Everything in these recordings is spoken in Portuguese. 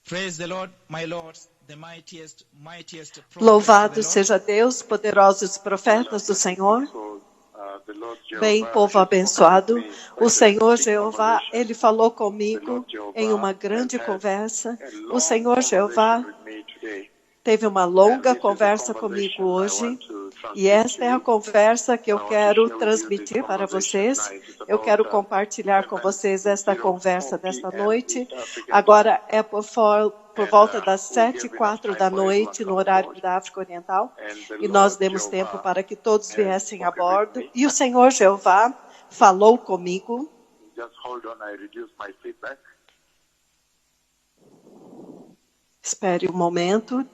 Praise the Lord, my lords, the mightiest prophets Louvado of the Lord. seja Deus, poderosos profetas do Senhor. Bem, povo abençoado, o Senhor Jeová, Ele falou comigo em uma grande conversa. O Senhor Jeová teve uma longa conversa comigo hoje, e esta é a conversa que eu quero transmitir para vocês. Eu quero compartilhar com vocês esta conversa desta noite. Agora é por volta das 7h04 da noite, no horário da África Oriental, e nós demos tempo para que todos viessem a bordo. E o Senhor Jeová falou comigo. Espere um momento.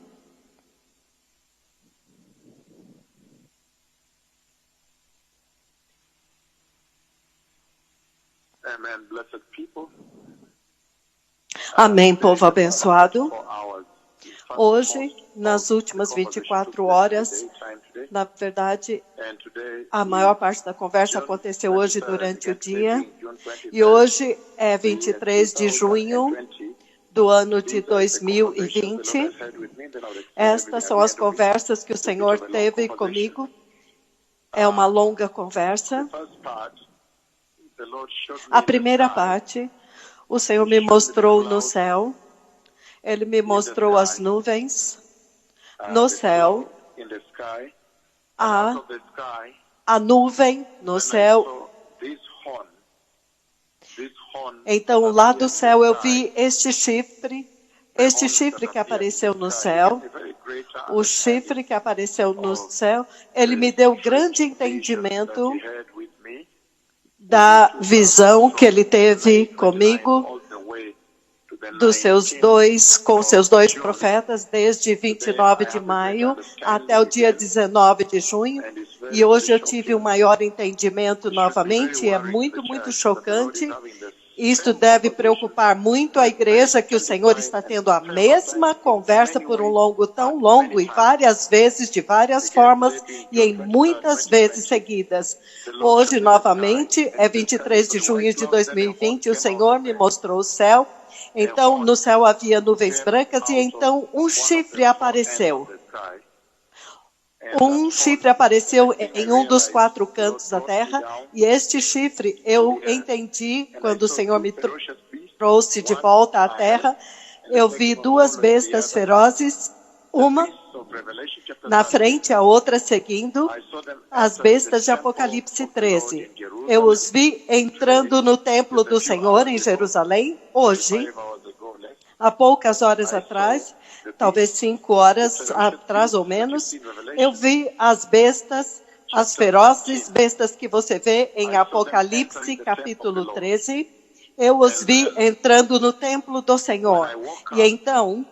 Amém, povo abençoado. Hoje, nas últimas 24 horas, na verdade, a maior parte da conversa aconteceu hoje durante o dia. E hoje é 23 de junho do ano de 2020. Estas são as conversas que o Senhor teve comigo. É uma longa conversa. A primeira parte, o Senhor me mostrou no céu. Ele me mostrou as nuvens no céu, a nuvem no céu. Então, lá do céu eu vi este chifre que apareceu no céu. O chifre que apareceu no céu, ele me deu grande entendimento da visão que ele teve comigo, com seus dois profetas, desde 29 de maio até o dia 19 de junho. E hoje eu tive um maior entendimento novamente, é muito, muito chocante. Isto deve preocupar muito a igreja, que o Senhor está tendo a mesma conversa por tão longo, e várias vezes, de várias formas, e em muitas vezes seguidas. Hoje, novamente, é 23 de junho de 2020, o Senhor me mostrou o céu. Então, no céu havia nuvens brancas, e então um chifre apareceu. Um chifre apareceu em um dos 4 cantos da terra, e este chifre eu entendi quando o Senhor me trouxe de volta à terra. Eu vi 2 bestas ferozes, uma na frente, a outra seguindo, as bestas de Apocalipse 13. Eu os vi entrando no templo do Senhor em Jerusalém hoje, há poucas horas atrás. Talvez 5 horas atrás ou menos, eu vi as bestas, as ferozes bestas que você vê em Apocalipse capítulo 13. Eu os vi entrando no templo do Senhor. E então,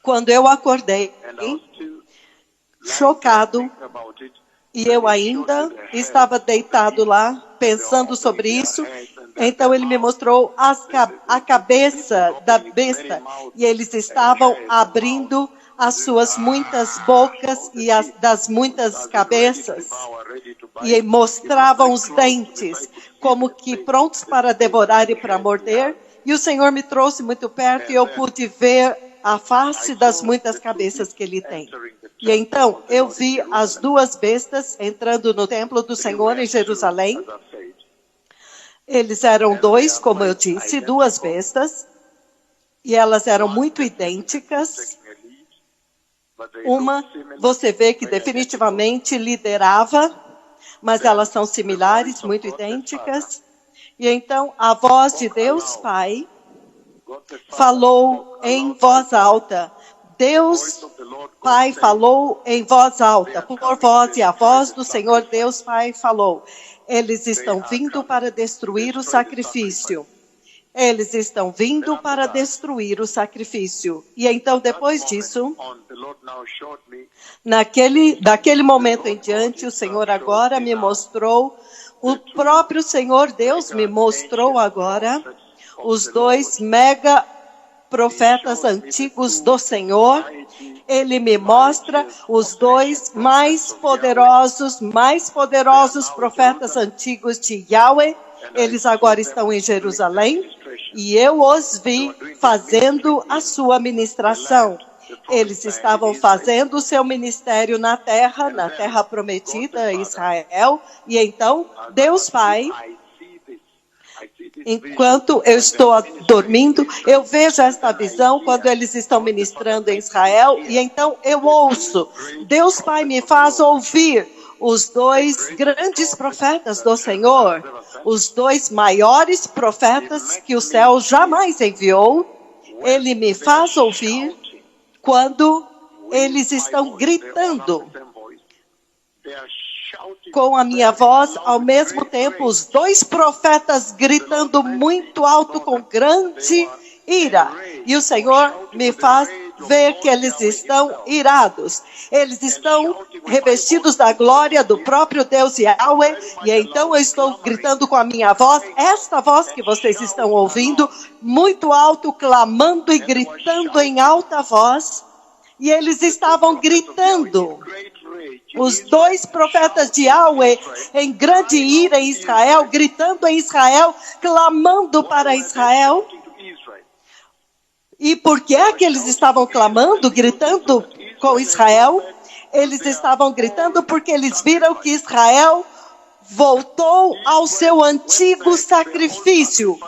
quando eu acordei, chocado, e eu ainda estava deitado lá, pensando sobre isso. Então ele me mostrou a cabeça da besta, e eles estavam abrindo as suas muitas bocas e das muitas cabeças, e mostravam os dentes, como que prontos para devorar e para morder. E o Senhor me trouxe muito perto, e eu pude ver a face das muitas cabeças que ele tem. E então eu vi as 2 bestas entrando no templo do Senhor em Jerusalém. Eles eram 2, como eu disse, 2 bestas, e elas eram muito idênticas. Uma, você vê que definitivamente liderava, mas elas são similares, muito idênticas. E então a voz de Deus Pai falou em voz alta. Deus Pai falou em voz alta, por voz, e a voz do Senhor Deus Pai falou: eles estão vindo para destruir o sacrifício. Eles estão vindo para destruir o sacrifício. E então, depois disso, daquele momento em diante, o Senhor agora me mostrou, o próprio Senhor Deus me mostrou agora, os 2 mega profetas antigos do Senhor. Ele me mostra os 2 mais poderosos profetas antigos de Yahweh, Eles agora estão em Jerusalém e eu os vi fazendo a sua ministração. Eles estavam fazendo o seu ministério na terra prometida, Israel. E então, Deus Pai, enquanto eu estou dormindo, eu vejo esta visão quando eles estão ministrando em Israel. E então eu ouço. Deus Pai me faz ouvir os dois grandes profetas do Senhor, os dois maiores profetas que o céu jamais enviou. Ele me faz ouvir quando eles estão gritando com a minha voz, ao mesmo tempo, os dois profetas gritando muito alto com grande ira. E o Senhor me faz ver que eles estão irados. Eles estão revestidos da glória do próprio Deus Yahweh. E então eu estou gritando com a minha voz, esta voz que vocês estão ouvindo, muito alto, clamando e gritando em alta voz. E eles estavam gritando. Os dois profetas de Yahweh em grande ira em Israel, gritando em Israel, clamando para Israel. E por que é que eles estavam clamando, gritando com Israel? Eles estavam gritando porque eles viram que Israel voltou ao seu antigo sacrifício.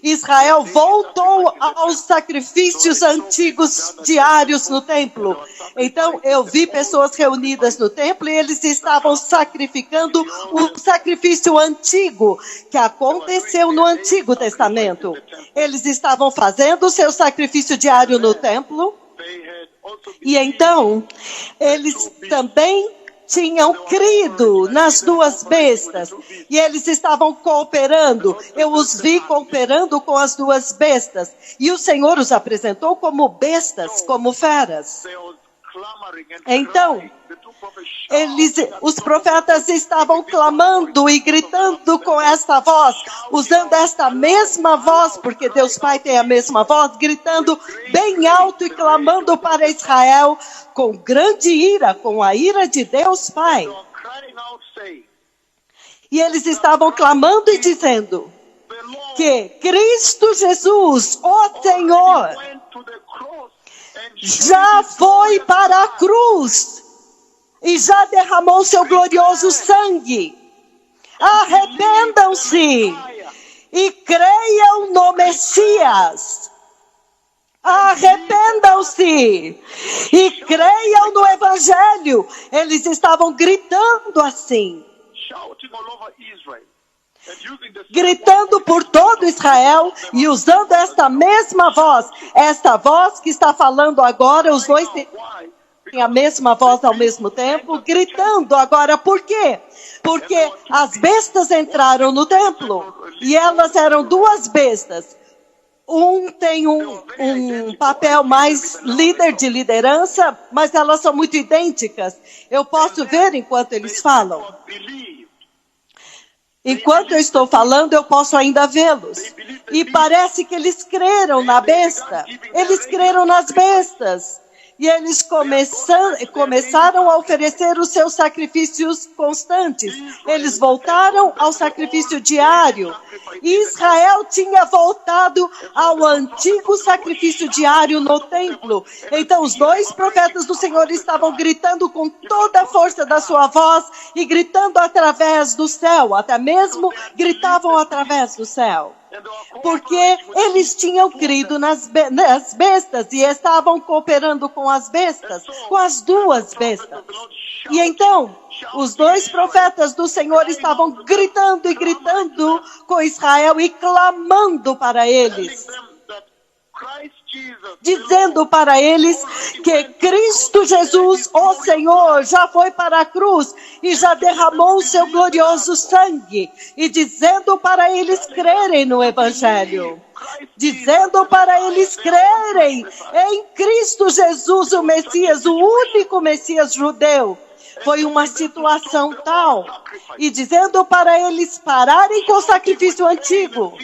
Israel voltou aos sacrifícios antigos diários no templo. Então, eu vi pessoas reunidas no templo e eles estavam sacrificando o sacrifício antigo que aconteceu no Antigo Testamento. Eles estavam fazendo o seu sacrifício diário no templo. E então, eles também tinham crido nas duas bestas, e eles estavam cooperando. Eu os vi cooperando com as duas bestas, e o Senhor os apresentou como bestas, como feras. Então, os profetas estavam clamando e gritando com esta voz, usando esta mesma voz, porque Deus Pai tem a mesma voz, gritando bem alto e clamando para Israel com grande ira, com a ira de Deus Pai. E eles estavam clamando e dizendo que Cristo Jesus, o Senhor, já foi para a cruz e já derramou seu glorioso sangue. Arrependam-se e creiam no Messias. Arrependam-se e creiam no Evangelho. Eles estavam gritando assim. Gritando por todo Israel e usando esta mesma voz. Esta voz que está falando agora, os dois têm a mesma voz ao mesmo tempo, gritando agora. Por quê? Porque as bestas entraram no templo e elas eram duas bestas. Um tem um papel mais líder de liderança, mas elas são muito idênticas. Eu posso ver enquanto eles falam. Enquanto eu estou falando, eu posso ainda vê-los. E parece que eles creram na besta. Eles creram nas bestas. E eles começaram a oferecer os seus sacrifícios constantes. Eles voltaram ao sacrifício diário. E Israel tinha voltado ao antigo sacrifício diário no templo. Então os dois profetas do Senhor estavam gritando com toda a força da sua voz e gritando através do céu. Até mesmo gritavam através do céu. Porque eles tinham crido nas bestas e estavam cooperando com as bestas, com as duas bestas. E então, os dois profetas do Senhor estavam gritando e gritando com Israel e clamando para eles, dizendo para eles que Cristo Jesus, o Senhor, já foi para a cruz e já derramou o seu glorioso sangue, e dizendo para eles crerem no Evangelho, dizendo para eles crerem em Cristo Jesus, o Messias, o único Messias judeu. Foi uma situação tal, e dizendo para eles pararem com o sacrifício antigo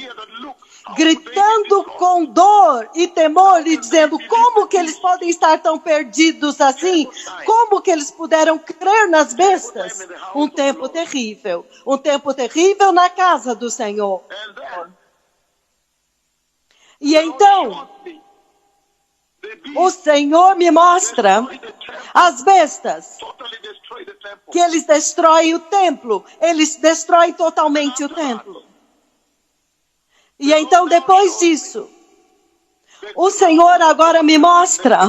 gritando com dor e temor e dizendo como que eles podem estar tão perdidos assim? Como que eles puderam crer nas bestas? Um tempo terrível na casa do Senhor. E então, o Senhor me mostra as bestas, que eles destroem o templo, eles destroem totalmente o templo. E então, depois disso, o Senhor agora me mostra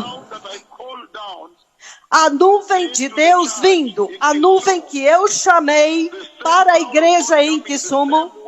a nuvem de Deus vindo, a nuvem que eu chamei para a igreja em Kisumu,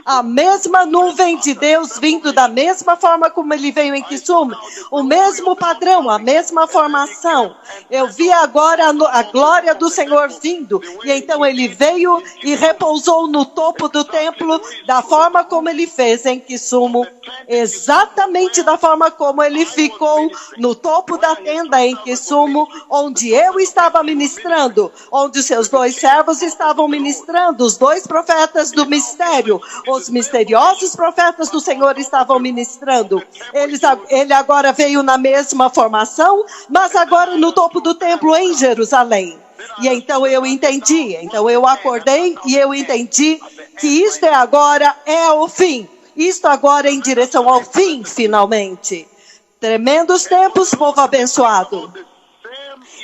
a mesma nuvem de Deus vindo da mesma forma como ele veio em Kisumu, o mesmo padrão, a mesma formação. Eu vi agora a glória do Senhor vindo, e então ele veio e repousou no topo do templo da forma como ele fez em Kisumu, exatamente da forma como ele ficou no topo da tenda em Kisumu, onde eu estava ministrando, onde os seus 2 servos estavam ministrando, os 2 profetas do mistério, os misteriosos profetas do Senhor estavam ministrando. Ele agora veio na mesma formação, mas agora no topo do templo em Jerusalém. E então eu entendi, então eu acordei e eu entendi que isto agora é o fim. Isto agora é em direção ao fim, finalmente. Tremendos tempos, povo abençoado.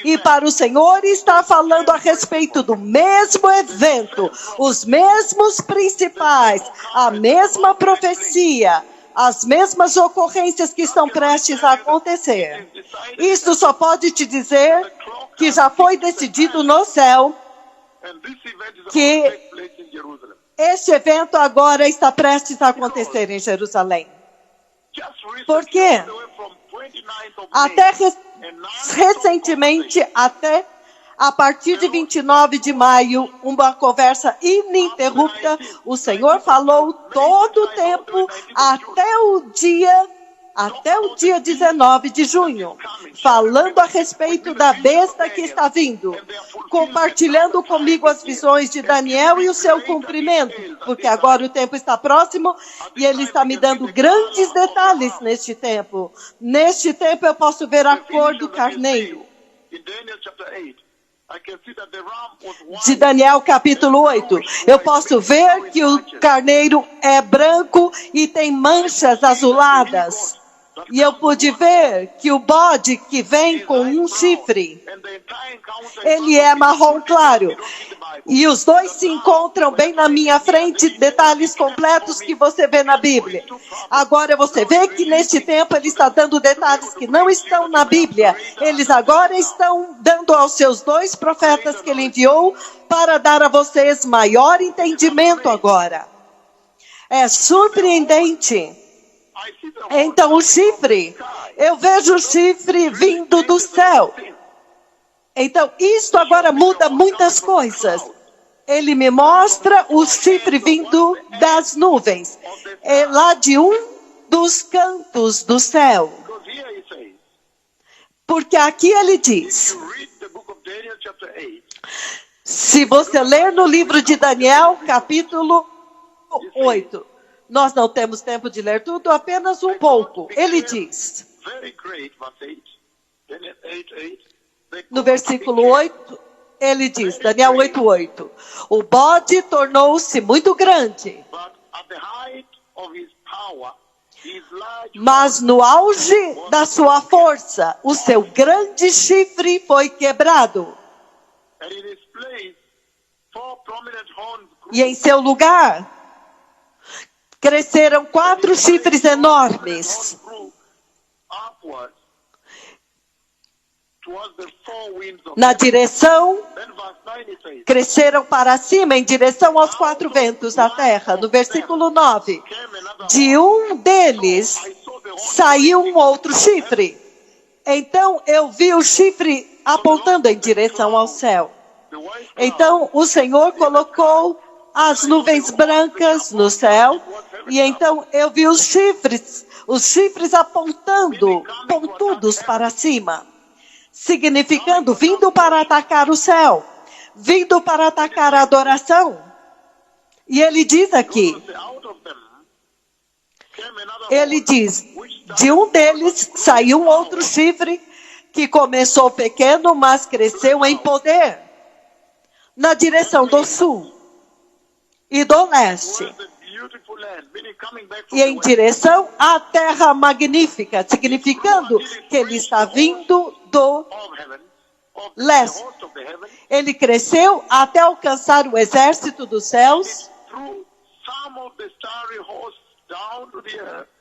E para o Senhor está falando a respeito do mesmo evento, os mesmos principais, a mesma profecia, as mesmas ocorrências que estão prestes a acontecer. Isso só pode te dizer que já foi decidido no céu que este evento agora está prestes a acontecer em Jerusalém. Por quê? Até recentemente, até a partir de 29 de maio, uma conversa ininterrupta, o Senhor falou todo o tempo até o dia 19 de junho, falando a respeito da besta que está vindo, compartilhando comigo as visões de Daniel e o seu cumprimento, porque agora o tempo está próximo e ele está me dando grandes detalhes neste tempo. Neste tempo eu posso ver a cor do carneiro. De Daniel capítulo 8, eu posso ver que o carneiro é branco e tem manchas azuladas. E eu pude ver que o bode que vem com um chifre, ele é marrom claro. E os 2 se encontram bem na minha frente, detalhes completos que você vê na Bíblia. Agora você vê que neste tempo ele está dando detalhes que não estão na Bíblia. Eles agora estão dando aos seus 2 profetas que ele enviou para dar a vocês maior entendimento agora. É surpreendente. Então o chifre, eu vejo o chifre vindo do céu. Então isto agora muda muitas coisas. Ele me mostra o chifre vindo das nuvens, lá de um dos cantos do céu. Porque aqui ele diz, se você ler no livro de Daniel, capítulo 8, nós não temos tempo de ler tudo, apenas um pouco. Ele diz, no versículo 8, ele diz, Daniel 8:8, o bode tornou-se muito grande, mas no auge da sua força, o seu grande chifre foi quebrado. E em seu lugar, cresceram 4 chifres enormes. Na direção, cresceram para cima, em direção aos 4 ventos da terra. No versículo 9, de um deles saiu um outro chifre. Então eu vi o chifre apontando em direção ao céu. Então o Senhor colocou as nuvens brancas no céu, e então eu vi os chifres apontando, pontudos para cima, significando vindo para atacar o céu, vindo para atacar a adoração. E ele diz aqui, ele diz, de um deles saiu um outro chifre que começou pequeno, mas cresceu em poder, na direção do sul e do leste, e em direção à terra magnífica, significando que ele está vindo do leste. Ele cresceu até alcançar o exército dos céus,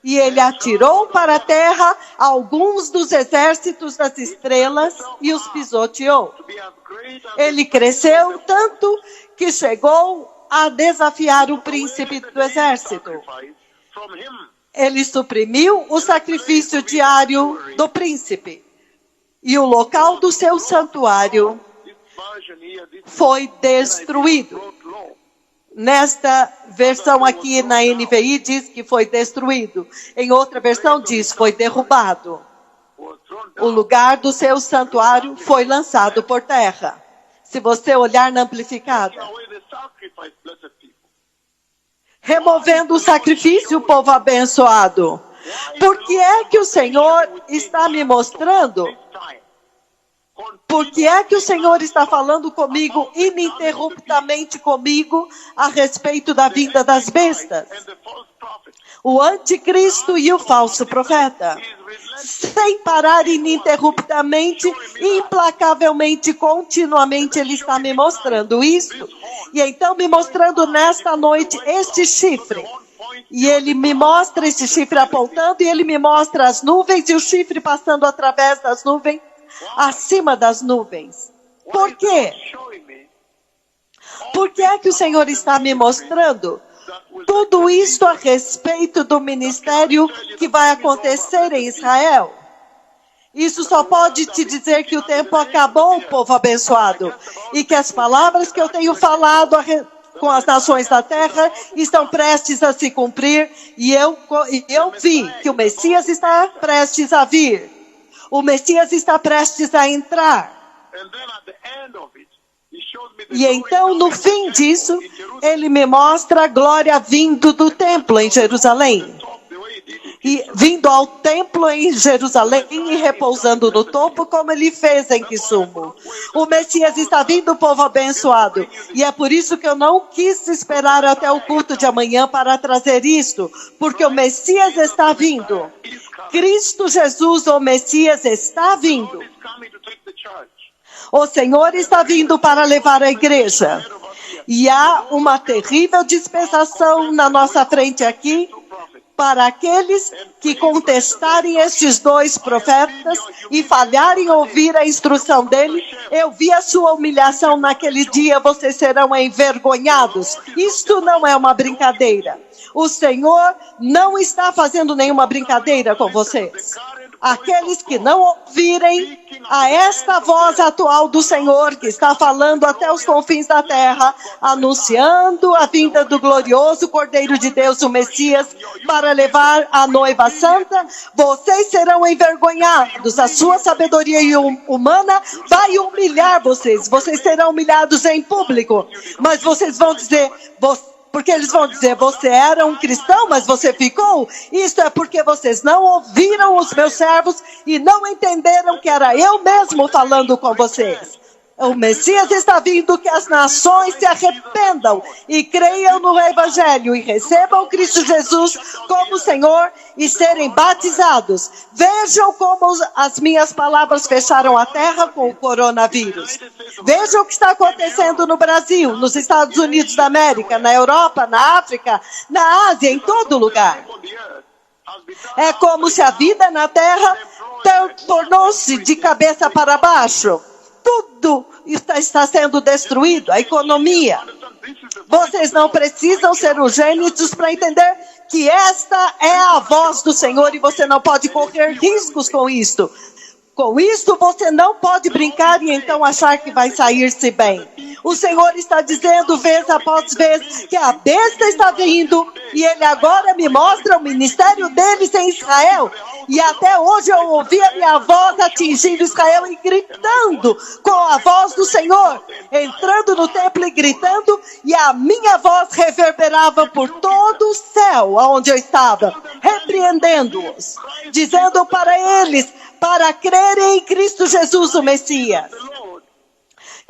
e ele atirou para a terra alguns dos exércitos das estrelas e os pisoteou. Ele cresceu tanto que chegou a desafiar o príncipe do exército. Ele suprimiu o sacrifício diário do príncipe. E o local do seu santuário foi destruído. Nesta versão aqui na NVI diz que foi destruído. Em outra versão diz foi derrubado. O lugar do seu santuário foi lançado por terra. Se você olhar na amplificada. Removendo o sacrifício, povo abençoado. Por que é que o Senhor está me mostrando? Por que é que o Senhor está falando comigo, ininterruptamente comigo, a respeito da vinda das bestas? O anticristo e o falso profeta. Sem parar ininterruptamente, implacavelmente, continuamente, ele está me mostrando isso. E então me mostrando nesta noite este chifre. E ele me mostra este chifre apontando, e ele me mostra as nuvens e o chifre passando através das nuvens, acima das nuvens. Por quê? Por que é que o Senhor está me mostrando tudo isso a respeito do ministério que vai acontecer em Israel? Isso só pode te dizer que o tempo acabou, povo abençoado, e que as palavras que eu tenho falado com as nações da terra estão prestes a se cumprir, e eu vi que o Messias está prestes a vir. O Messias está prestes a entrar. E então, no fim disso, ele me mostra a glória vindo do templo em Jerusalém. E vindo ao templo em Jerusalém e repousando no topo, como ele fez em Kisumu. O Messias está vindo, povo abençoado. E é por isso que eu não quis esperar até o culto de amanhã para trazer isto. Porque o Messias está vindo. Cristo Jesus, o Messias, está vindo. O Senhor está vindo para levar a igreja. E há uma terrível dispensação na nossa frente aqui, para aqueles que contestarem estes dois profetas e falharem ouvir a instrução dele. Eu vi a sua humilhação naquele dia, vocês serão envergonhados. Isto não é uma brincadeira. O Senhor não está fazendo nenhuma brincadeira com vocês. Aqueles que não ouvirem a esta voz atual do Senhor, que está falando até os confins da terra, anunciando a vinda do glorioso Cordeiro de Deus, o Messias, para levar a noiva santa, vocês serão envergonhados. A sua sabedoria humana vai humilhar vocês. Vocês serão humilhados em público. Mas vocês vão dizer... Porque eles vão dizer, você era um cristão, mas você ficou? Isso é porque vocês não ouviram os meus servos e não entenderam que era eu mesmo falando com vocês. O Messias está vindo, que as nações se arrependam e creiam no Evangelho e recebam Cristo Jesus como Senhor e serem batizados. Vejam como as minhas palavras fecharam a terra com o coronavírus. Vejam o que está acontecendo no Brasil, nos Estados Unidos da América, na Europa, na África, na Ásia, em todo lugar. É como se a vida na terra tornou-se de cabeça para baixo. Tudo está sendo destruído, a economia. Vocês não precisam ser urgentes para entender que esta é a voz do Senhor e você não pode correr riscos com isto. Com isto você não pode brincar e então achar que vai sair-se bem. O Senhor está dizendo vez após vez que a besta está vindo e ele agora me mostra o ministério deles em Israel. E até hoje eu ouvi a minha voz atingindo Israel e gritando com a voz do Senhor, entrando no templo e gritando, e a minha voz reverberava por todo o céu onde eu estava, repreendendo-os, dizendo para eles, para crerem em Cristo Jesus, o Messias.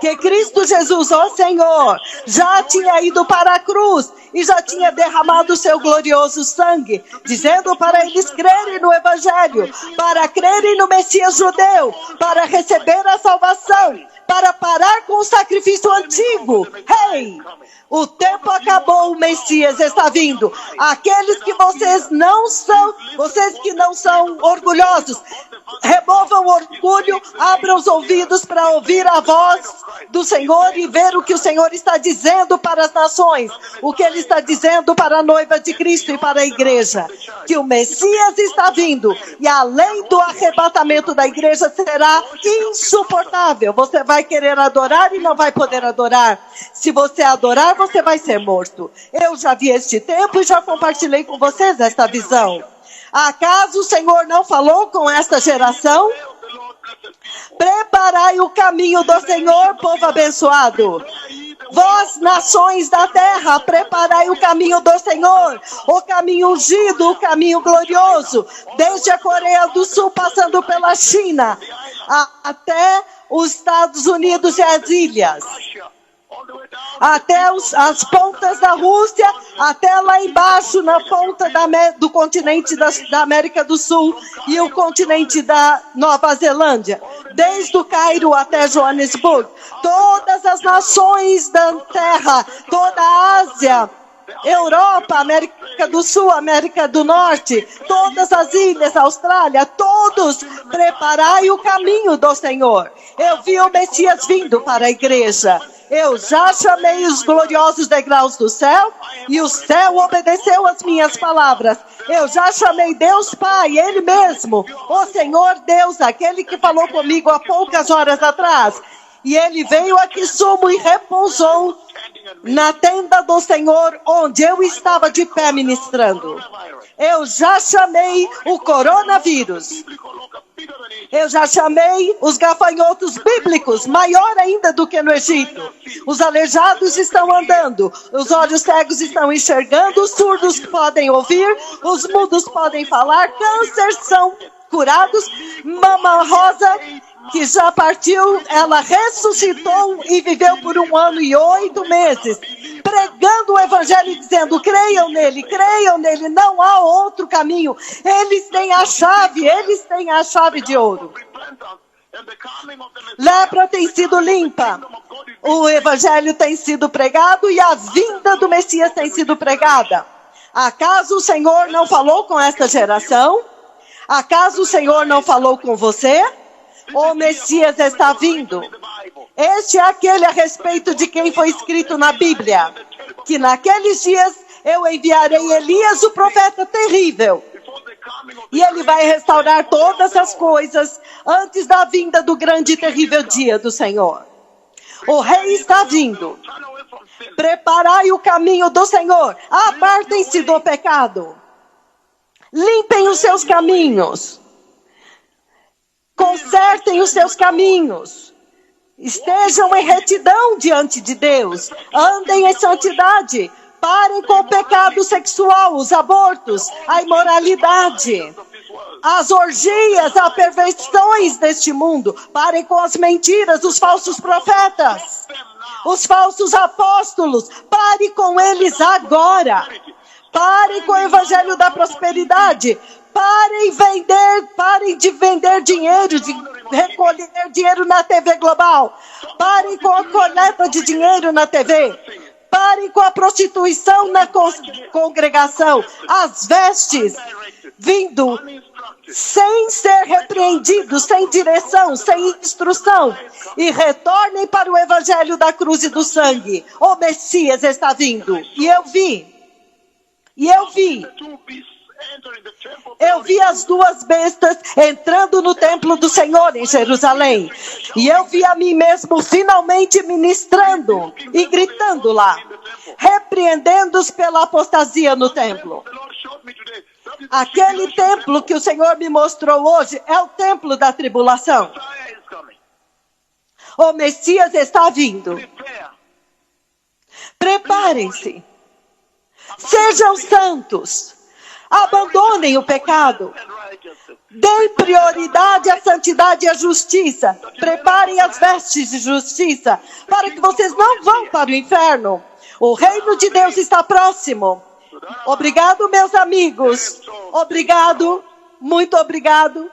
Que Cristo Jesus, ó Senhor, já tinha ido para a cruz e já tinha derramado o seu glorioso sangue, dizendo para eles crerem no Evangelho, para crerem no Messias judeu, para receber a salvação, para parar com o sacrifício antigo. Hey, o tempo acabou, o Messias está vindo. Aqueles que vocês que não são orgulhosos, removam o orgulho, abram os ouvidos para ouvir a voz do Senhor e ver o que o Senhor está dizendo para as nações, o que Ele está dizendo para a noiva de Cristo e para a igreja, que o Messias está vindo, e além do arrebatamento da igreja será insuportável. Você vai querer adorar e não vai poder adorar. Se você adorar, você vai ser morto. Eu já vi este tempo e já compartilhei com vocês esta visão. Acaso o Senhor não falou com esta geração? Preparai o caminho do Senhor, povo abençoado. Vós, nações da terra, preparai o caminho do Senhor, o caminho ungido, o caminho glorioso, desde a Coreia do Sul, passando pela China, até os Estados Unidos e as ilhas, até as pontas da Rússia, até lá embaixo, na ponta do continente da América do Sul e o continente da Nova Zelândia, desde o Cairo até Joanesburgo, todas as nações da terra, toda a Ásia, Europa, América do Sul, América do Norte, todas as ilhas, Austrália, todos, preparai o caminho do Senhor. Eu vi o Messias vindo para a igreja. Eu já chamei os gloriosos degraus do céu e o céu obedeceu às minhas palavras. Eu já chamei Deus Pai, Ele mesmo, o Senhor Deus, aquele que falou comigo há poucas horas atrás. E Ele veio a Kisumu e repousou na tenda do Senhor, onde eu estava de pé ministrando. Eu já chamei o coronavírus. Eu já chamei os gafanhotos bíblicos, maior ainda do que no Egito. Os aleijados estão andando, os olhos cegos estão enxergando, os surdos podem ouvir, os mudos podem falar, câncer são curados, Mama Rosa, que já partiu, ela ressuscitou e viveu por 1 ano e 8 meses, pregando o evangelho e dizendo, creiam nele, não há outro caminho. Eles têm a chave de ouro. Lepra tem sido limpa, o evangelho tem sido pregado e a vinda do Messias tem sido pregada. Acaso o Senhor não falou com esta geração? Acaso o Senhor não falou com você? O Messias está vindo. Este é aquele a respeito de quem foi escrito na Bíblia, que naqueles dias eu enviarei Elias, o profeta terrível, e ele vai restaurar todas as coisas antes da vinda do grande e terrível dia do Senhor. O rei está vindo. Preparai o caminho do Senhor. Apartem-se do pecado. Limpem os seus caminhos. Consertem os seus caminhos. Estejam em retidão diante de Deus. Andem em santidade. Parem com o pecado sexual, os abortos, a imoralidade, as orgias, as perversões deste mundo. Parem com as mentiras, os falsos profetas, os falsos apóstolos. Pare com eles agora. Parem com o evangelho da prosperidade. Parem de vender dinheiro, de recolher dinheiro na TV Global. Parem com a coleta de dinheiro na TV. Parem com a prostituição na congregação. As vestes vindo sem ser repreendidos, sem direção, sem instrução. E retornem para o evangelho da cruz e do sangue. O Messias está vindo. E eu vi. Eu vi as duas bestas entrando no templo do Senhor em Jerusalém. E eu vi a mim mesmo finalmente ministrando e gritando lá, repreendendo-os pela apostasia no templo. Aquele templo que o Senhor me mostrou hoje é o templo da tribulação. O Messias está vindo. Preparem-se. Sejam santos. Abandonem o pecado. Deem prioridade à santidade e à justiça. Preparem as vestes de justiça para que vocês não vão para o inferno. O reino de Deus está próximo. Obrigado, meus amigos. Obrigado. Muito obrigado.